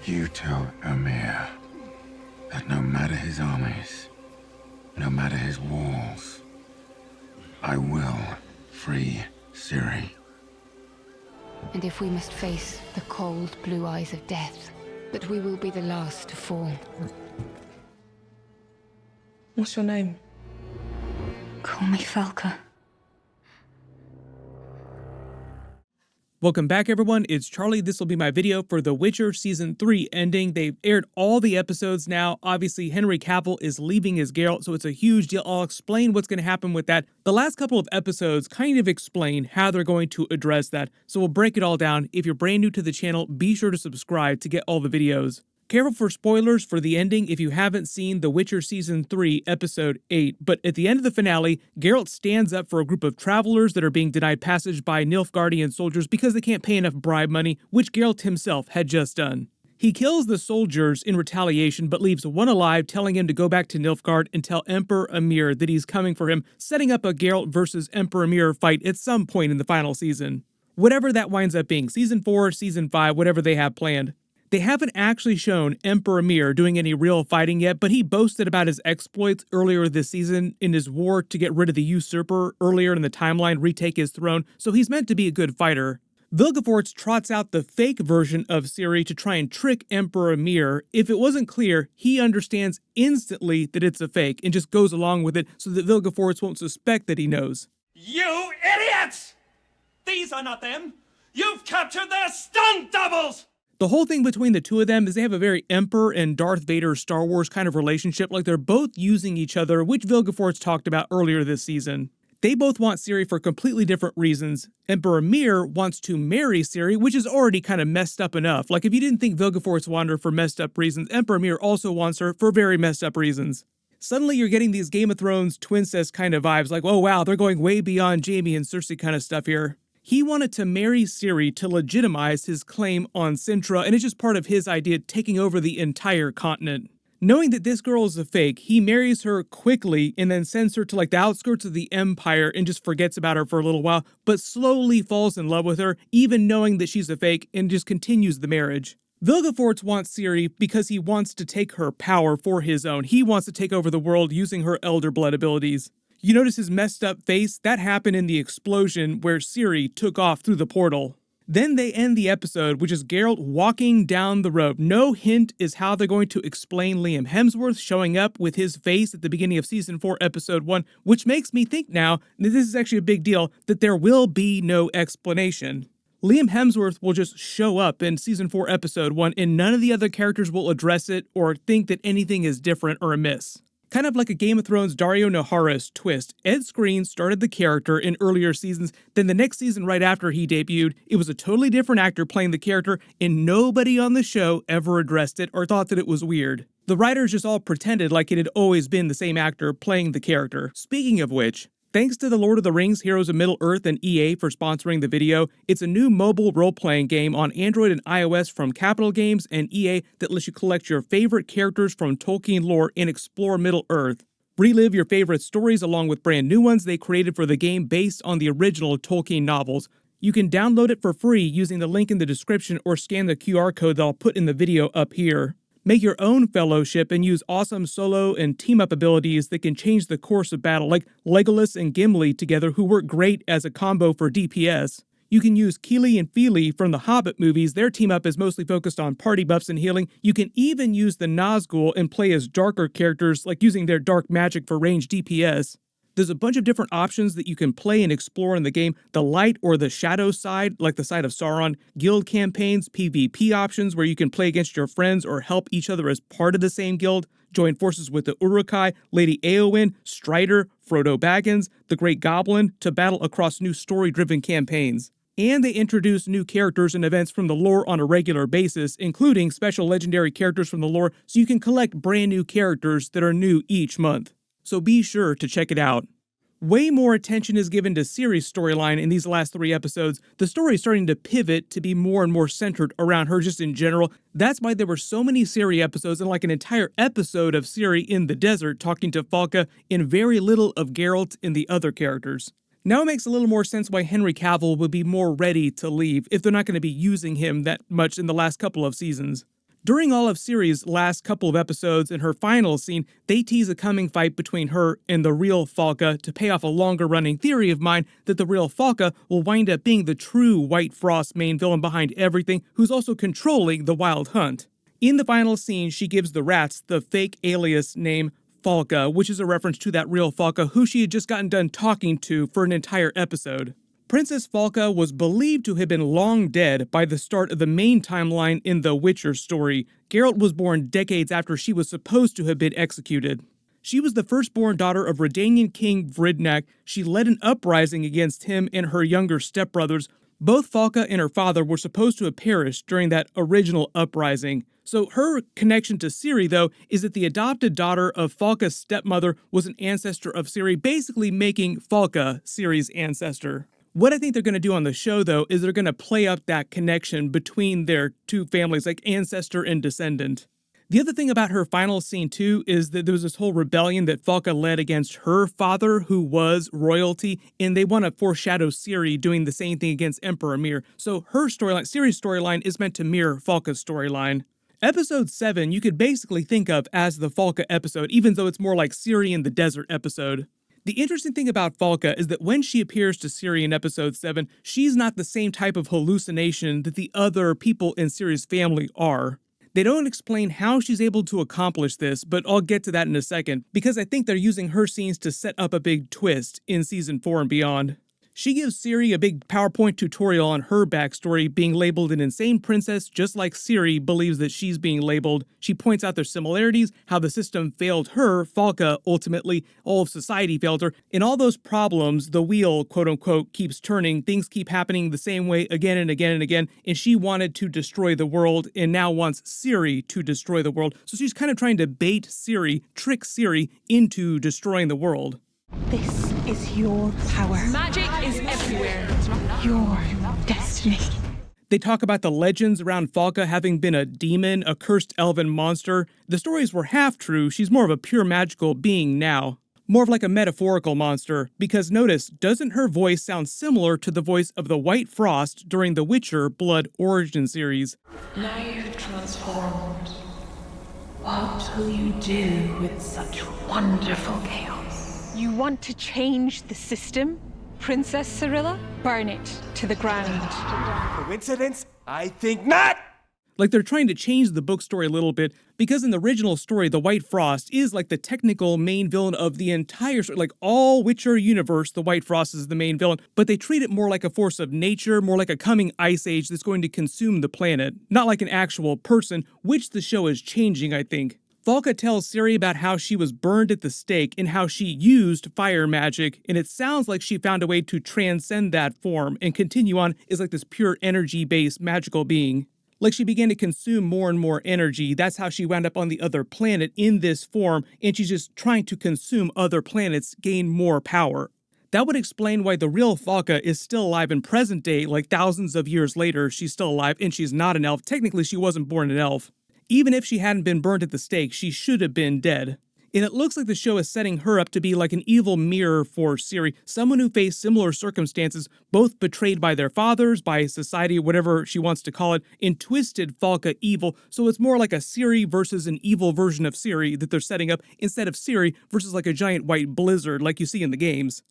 You tell Emhyr that no matter his armies, no matter his walls, I will free Ciri. And if we must face the cold blue eyes of death, that we will be the last to fall. What's your name? Call me Falka. Welcome back, everyone. It's Charlie. This will be my video for The Witcher Season 3 ending. They've aired all the episodes now. Obviously, Henry Cavill is leaving as Geralt, so it's a huge deal. I'll explain what's going to happen with that. The last couple of episodes kind of explain how they're going to address that, so we'll break it all down. If you're brand new to the channel, be sure to subscribe to get all the videos. Careful for spoilers for the ending if you haven't seen The Witcher Season 3, Episode 8, but at the end of the finale, Geralt stands up for a group of travelers that are being denied passage by Nilfgaardian soldiers because they can't pay enough bribe money, which Geralt himself had just done. He kills the soldiers in retaliation, but leaves one alive, telling him to go back to Nilfgaard and tell Emperor Emhyr that he's coming for him, setting up a Geralt versus Emperor Emhyr fight at some point in the final season. Whatever that winds up being, Season 4, Season 5, whatever they have planned. They haven't actually shown Emperor Emhyr doing any real fighting yet, but he boasted about his exploits earlier this season in his war to get rid of the usurper earlier in the timeline, retake his throne, so he's meant to be a good fighter. Vilgefortz trots out the fake version of Ciri to try and trick Emperor Emhyr. If it wasn't clear, he understands instantly that it's a fake and just goes along with it so that Vilgefortz won't suspect that he knows. You idiots! These are not them! You've captured their stunt doubles! The whole thing between the two of them is they have a very Emperor and Darth Vader Star Wars kind of relationship, like they're both using each other, which Vilgefortz talked about earlier this season. They both want Ciri for completely different reasons. Emperor Emhyr wants to marry Ciri, which is already kind of messed up enough. Like, if you didn't think Vilgefortz wanted her for messed up reasons, Emperor Emhyr also wants her for very messed up reasons. Suddenly you're getting these Game of Thrones twincest kind of vibes, like, oh wow, they're going way beyond Jaime and Cersei kind of stuff here. He wanted to marry Ciri to legitimize his claim on Cintra, and it's just part of his idea taking over the entire continent. Knowing that this girl is a fake, he marries her quickly and then sends her to like the outskirts of the Empire and just forgets about her for a little while, but slowly falls in love with her, even knowing that she's a fake, and just continues the marriage. Vilgefortz wants Ciri because he wants to take her power for his own. He wants to take over the world using her Elder Blood abilities. You notice his messed up face? That happened in the explosion where Ciri took off through the portal. Then they end the episode, which is Geralt walking down the road. No hint is how they're going to explain Liam Hemsworth showing up with his face at the beginning of Season 4, Episode 1, which makes me think now that this is actually a big deal, that there will be no explanation. Liam Hemsworth will just show up in Season 4, Episode 1, and none of the other characters will address it or think that anything is different or amiss. Kind of like a Game of Thrones Dario Naharis twist, Ed Skrein started the character in earlier seasons, then the next season right after he debuted, it was a totally different actor playing the character, and nobody on the show ever addressed it or thought that it was weird. The writers just all pretended like it had always been the same actor playing the character. Speaking of which, thanks to The Lord of the Rings Heroes of Middle-earth and EA for sponsoring the video, it's a new mobile role-playing game on Android and iOS from Capital Games and EA that lets you collect your favorite characters from Tolkien lore and explore Middle-earth. Relive your favorite stories along with brand new ones they created for the game based on the original Tolkien novels. You can download it for free using the link in the description or scan the QR code that I'll put in the video up here. Make your own fellowship and use awesome solo and team-up abilities that can change the course of battle, like Legolas and Gimli together, who work great as a combo for DPS. You can use Keely and Feely from the Hobbit movies. Their team-up is mostly focused on party buffs and healing. You can even use the Nazgul and play as darker characters, like using their dark magic for ranged DPS. There's a bunch of different options that you can play and explore in the game. The light or the shadow side, like the side of Sauron, guild campaigns, PvP options where you can play against your friends or help each other as part of the same guild, join forces with the Uruk-hai, Lady Éowyn, Strider, Frodo Baggins, the Great Goblin to battle across new story-driven campaigns. And they introduce new characters and events from the lore on a regular basis, including special legendary characters from the lore, so you can collect brand new characters that are new each month. So be sure to check it out. Way more attention is given to Ciri's storyline in these last 3 episodes. The story is starting to pivot to be more and more centered around her just in general. That's why there were so many Ciri episodes and like an entire episode of Ciri in the desert talking to Falka and very little of Geralt and the other characters. Now it makes a little more sense why Henry Cavill would be more ready to leave if they're not going to be using him that much in the last couple of seasons. During all of Ciri's last couple of episodes in her final scene, they tease a coming fight between her and the real Falka to pay off a longer-running theory of mine that the real Falka will wind up being the true White Frost main villain behind everything, who's also controlling the Wild Hunt. In the final scene, she gives the rats the fake alias name Falka, which is a reference to that real Falka who she had just gotten done talking to for an entire episode. Princess Falka was believed to have been long dead by the start of the main timeline in the Witcher story. Geralt was born decades after she was supposed to have been executed. She was the firstborn daughter of Redanian King Vridnak. She led an uprising against him and her younger stepbrothers. Both Falka and her father were supposed to have perished during that original uprising. So her connection to Ciri, though, is that the adopted daughter of Falka's stepmother was an ancestor of Ciri, basically making Falka Ciri's ancestor. What I think they're going to do on the show, though, is they're going to play up that connection between their two families, like ancestor and descendant. The other thing about her final scene, too, is that there was this whole rebellion that Falka led against her father, who was royalty, and they want to foreshadow Ciri doing the same thing against Emperor Emhyr. So her storyline, Ciri's storyline, is meant to mirror Falka's storyline. Episode 7 you could basically think of as the Falka episode, even though it's more like Ciri in the Desert episode. The interesting thing about Falka is that when she appears to Ciri in episode 7, she's not the same type of hallucination that the other people in Ciri's family are. They don't explain how she's able to accomplish this, but I'll get to that in a second, because I think they're using her scenes to set up a big twist in season 4 and beyond. She gives Ciri a big PowerPoint tutorial on her backstory, being labeled an insane princess just like Ciri believes that she's being labeled. She points out their similarities, how the system failed her, Falka, ultimately, all of society failed her. In all those problems, the wheel, quote-unquote, keeps turning, things keep happening the same way again and again and again, and she wanted to destroy the world and now wants Ciri to destroy the world. So she's kind of trying to bait Ciri, trick Ciri into destroying the world. This is your power. Magic is everywhere. Your destiny. They talk about the legends around Falka having been a demon, a cursed elven monster. The stories were half true. She's more of a pure magical being now. More of like a metaphorical monster, because notice, doesn't her voice sound similar to the voice of the White Frost during the Witcher Blood Origin series? Now you've transformed. What will you do with such wonderful chaos? You want to change the system, Princess Cirilla? Burn it to the ground. Coincidence? I think not! Like they're trying to change the book story a little bit, because in the original story, the White Frost is like the technical main villain of the entire story. Like all Witcher universe, the White Frost is the main villain, but they treat it more like a force of nature, more like a coming ice age that's going to consume the planet, not like an actual person, which the show is changing, I think. Falka tells Ciri about how she was burned at the stake and how she used fire magic, and it sounds like she found a way to transcend that form and continue on as like this pure energy-based magical being. Like she began to consume more and more energy. That's how she wound up on the other planet in this form, and she's just trying to consume other planets, gain more power. That would explain why the real Falka is still alive in present day, like thousands of years later, she's still alive, and she's not an elf. Technically, she wasn't born an elf. Even if she hadn't been burned at the stake, she should have been dead. And it looks like the show is setting her up to be like an evil mirror for Ciri, someone who faced similar circumstances, both betrayed by their fathers, by society, whatever she wants to call it, and twisted Falka evil, so it's more like a Ciri versus an evil version of Ciri that they're setting up, instead of Ciri versus like a giant white blizzard like you see in the games.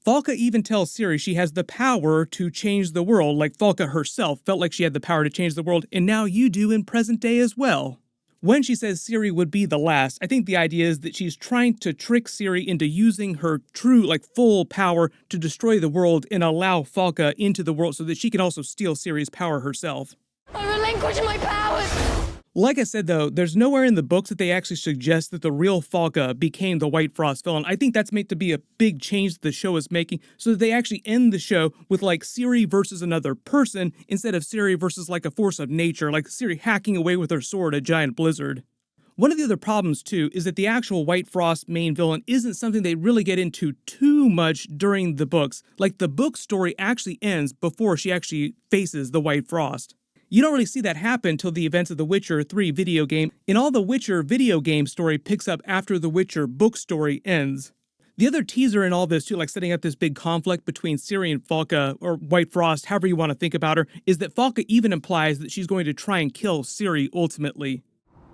Falka even tells Ciri she has the power to change the world, like Falka herself felt like she had the power to change the world, and now you do in present day as well. When she says Ciri would be the last, I think the idea is that she's trying to trick Ciri into using her true, like full power to destroy the world and allow Falka into the world so that she can also steal Ciri's power herself. I relinquish my powers! Like I said, though, there's nowhere in the books that they actually suggest that the real Falka became the White Frost villain. I think that's meant to be a big change that the show is making, so that they actually end the show with like Ciri versus another person instead of Ciri versus like a force of nature, like Ciri hacking away with her sword a giant blizzard. One of the other problems, too, is that the actual White Frost main villain isn't something they really get into too much during the books. Like, the book story actually ends before she actually faces the White Frost. You don't really see that happen till the events of the Witcher 3 video game, and all the Witcher video game story picks up after the Witcher book story ends. The other teaser in all this, too, like setting up this big conflict between Ciri and Falka, or White Frost, however you want to think about her, is that Falka even implies that she's going to try and kill Ciri ultimately.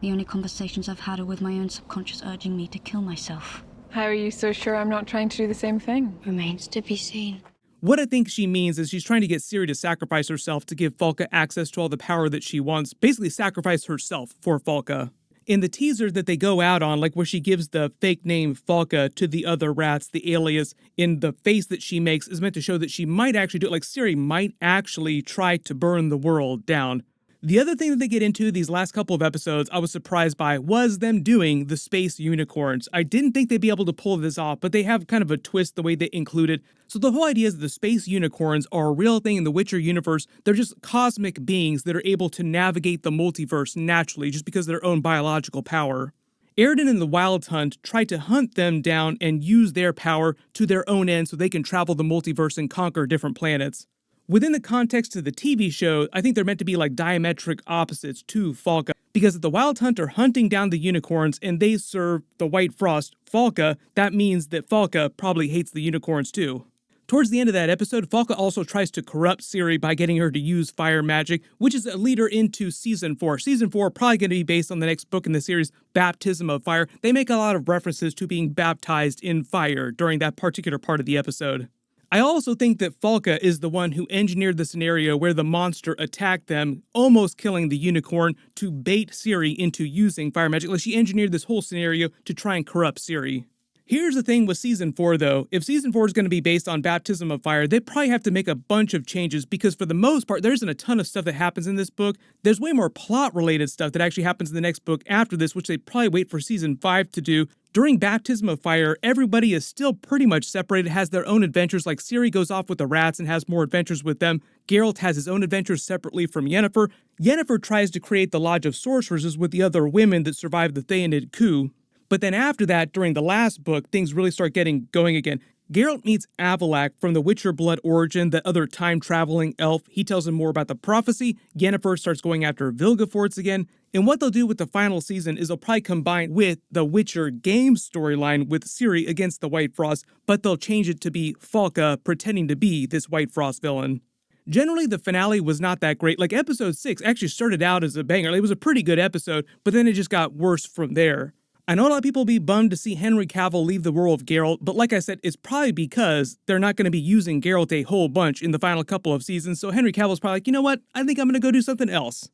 The only conversations I've had are with my own subconscious urging me to kill myself. How are you so sure I'm not trying to do the same thing? Remains to be seen. What I think she means is she's trying to get Ciri to sacrifice herself to give Falka access to all the power that she wants, basically sacrifice herself for Falka. In the teaser that they go out on, like where she gives the fake name Falka to the other rats, the alias in the face that she makes is meant to show that she might actually do it, like Ciri might actually try to burn the world down. The other thing that they get into these last couple of episodes I was surprised by was them doing the space unicorns. I didn't think they'd be able to pull this off, but they have kind of a twist the way they include it. So the whole idea is that the space unicorns are a real thing in the Witcher universe. They're just cosmic beings that are able to navigate the multiverse naturally just because of their own biological power. Eredin and the Wild Hunt try to hunt them down and use their power to their own end so they can travel the multiverse and conquer different planets. Within the context of the TV show, I think they're meant to be like diametric opposites to Falka, because if the Wild Hunt are hunting down the unicorns and they serve the White Frost Falka, that means that Falka probably hates the unicorns too. Towards the end of that episode, Falka also tries to corrupt Ciri by getting her to use fire magic, which is a leader into Season 4. Season 4 probably going to be based on the next book in the series, Baptism of Fire. They make a lot of references to being baptized in fire during that particular part of the episode. I also think that Falka is the one who engineered the scenario where the monster attacked them, almost killing the unicorn, to bait Ciri into using fire magic. Like she engineered this whole scenario to try and corrupt Ciri. Here's the thing with Season 4, though. If Season 4 is going to be based on Baptism of Fire, they probably have to make a bunch of changes because for the most part, there isn't a ton of stuff that happens in this book. There's way more plot-related stuff that actually happens in the next book after this, which they probably wait for Season 5 to do. During Baptism of Fire, everybody is still pretty much separated, has their own adventures, like Ciri goes off with the rats and has more adventures with them. Geralt has his own adventures separately from Yennefer. Yennefer tries to create the Lodge of Sorceresses with the other women that survived the Theanid coup. But then after that, during the last book, things really start getting going again. Geralt meets Avallac'h from the Witcher Blood origin, that other time-traveling elf. He tells him more about the prophecy. Yennefer starts going after Vilgefortz again. And what they'll do with the final season is they'll probably combine with the Witcher game storyline with Ciri against the White Frost, but they'll change it to be Falka pretending to be this White Frost villain. Generally, the finale was not that great. Like, episode 6 actually started out as a banger. It was a pretty good episode, but then it just got worse from there. I know a lot of people will be bummed to see Henry Cavill leave the role of Geralt, but like I said, it's probably because they're not going to be using Geralt a whole bunch in the final couple of seasons, so Henry Cavill's probably like, you know what, I think I'm going to go do something else.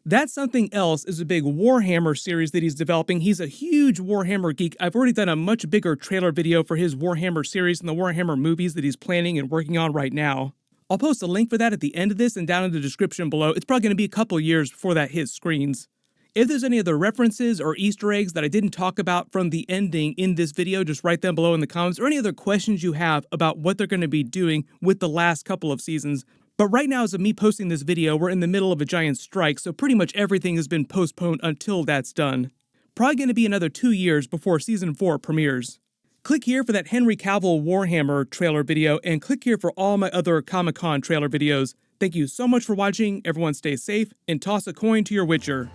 That something else is a big Warhammer series that he's developing. He's a huge Warhammer geek. I've already done a much bigger trailer video for his Warhammer series and the Warhammer movies that he's planning and working on right now. I'll post a link for that at the end of this and down in the description below. It's probably going to be a couple years before that hits screens. If there's any other references or Easter eggs that I didn't talk about from the ending in this video, just write them below in the comments, or any other questions you have about what they're going to be doing with the last couple of seasons. But right now, as of me posting this video, we're in the middle of a giant strike, so pretty much everything has been postponed until that's done. Probably going to be another 2 years before Season 4 premieres. Click here for that Henry Cavill Warhammer trailer video, and click here for all my other Comic-Con trailer videos. Thank you so much for watching, everyone stay safe, and toss a coin to your Witcher.